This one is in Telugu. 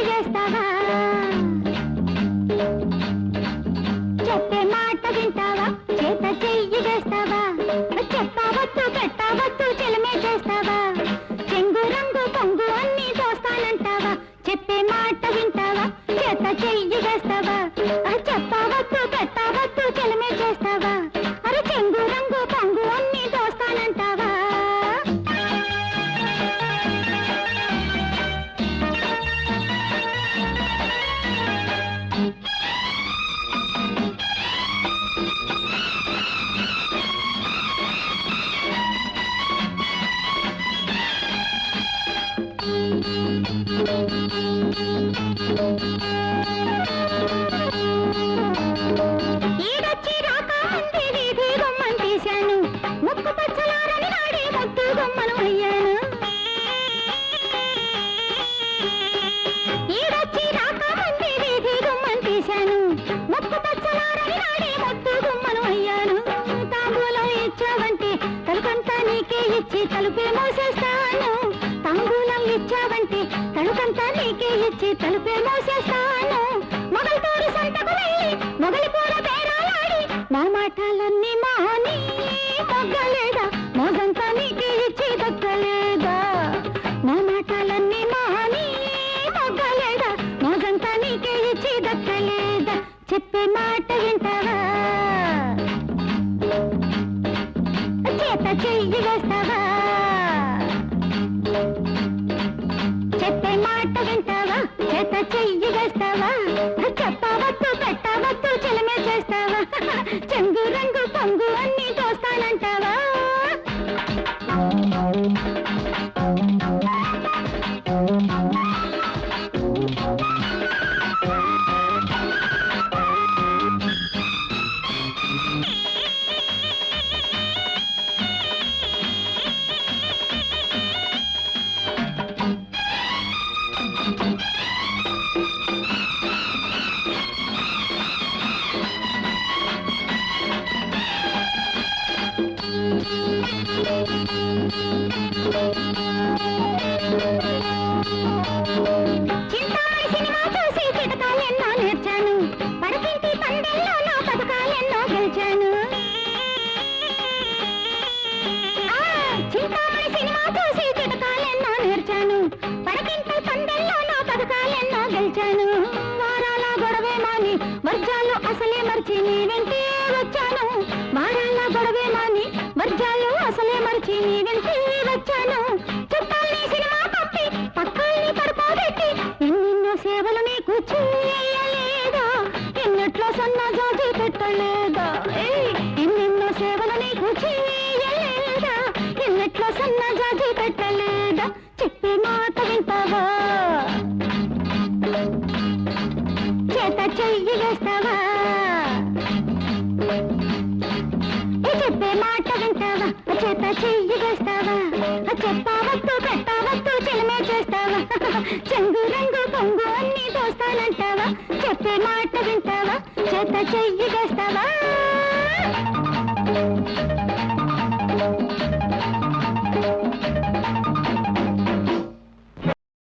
వేస్తావా చెప్పే మాట వింటావా చేత చెయ్యి వేస్తావా చెప్పవద్దు పెట్టవద్దు చెలమే చేస్తావా చెంగు రంగు పొంగు అన్ని దోస్తానంటావా చెప్పే మాట వింటావా చేత చెయ్యి వేస్తావా చెప్పవద్దు పెట్టవద్దు చెలమే చేస్తావా అరే చెంగు రంగు పొంగు అన్ని దోస్తానంటావా ఈడొచ్చి రాక అంది వీధి గుమ్మం తీశాను ముక్కు పచ్చలారని నాడి ముద్దు గుమ్మను అయ్యాను ఈడొచ్చి రాక అంది వీధి గుమ్మం తీశాను ముక్కు పచ్చలారని నాడి ముద్దు గుమ్మను అయ్యాను తాంబూలం ఇచ్చావంటే తలుకంతా నీకే ఇచ్చి తలుపే మోసేస్తాను తాంబూలం ఇచ్చావంటే తలుకంతా నీకే ఇచ్చి తలుపే మోసేస్తాను మొగల్తూరు సంతకు వెళ్ళి మొగలి పూల బేరాలాడి మా మాటలన్నీ మాని మొగ్గలేదా మోగంతా నీకే ఇచ్చి దక్కలేదా మా మాటలన్నీ మాని మొగ్గలేదా మోగంతా నీకే ఇచ్చి దక్కలేదా చెప్పే మాట వింటావా చేత చెయ్యి వేస్తావా చెప్పే మాట వింటావా చేత చెయ్యి వేస్తావా చెప్పవద్దు పెట్టవద్దు చెలమే చేస్తావా చెంగు రంగు పొంగు అన్ని దోస్తానంటావా చింతామణి సినిమా చూసి చిటకాలెన్నో నేర్చాను పరకింటి పందెల్లో నా పథకాలెన్నో గెలిచాను చింతామణి సినిమా చూసి చిటకాలెన్నో నేర్చాను పరకింటి పందెల్లో నా పథకాలెన్నో గెలిచాను వారాల గొడవే మాని వర్జాలు అసలే మర్చి నీ వెంటే వచ్చాను వారాల గొడవే మాని వర్జాలు అసలే మర్చి నీ వెంటే వచ్చాను చుట్టాలని సినిమా పప్పి పక్కల్ని పడుకోబెట్టి ఎన్నెన్నో సేవలు నీకు చేయలేదా ఎన్నట్లో సన్న జాజి పెట్టలేదా ఎన్నెన్నో సేవలు నీకు చేయలేదా ఎన్నట్లో సన్న జాజి పెట్టలేదా చెప్పే మాట వింటావా చేత చెయ్యి వేస్తావా చెప్పే మాట వింటావా చేత చెయ్యి వేస్తావా చెప్పవద్దు పెట్టవద్దు చెలమే చేస్తావా చెంగు రంగు పొంగు అన్ని దోస్తానంటావా చెప్పే మాట వింటావా చేత చెయ్యి వేస్తావా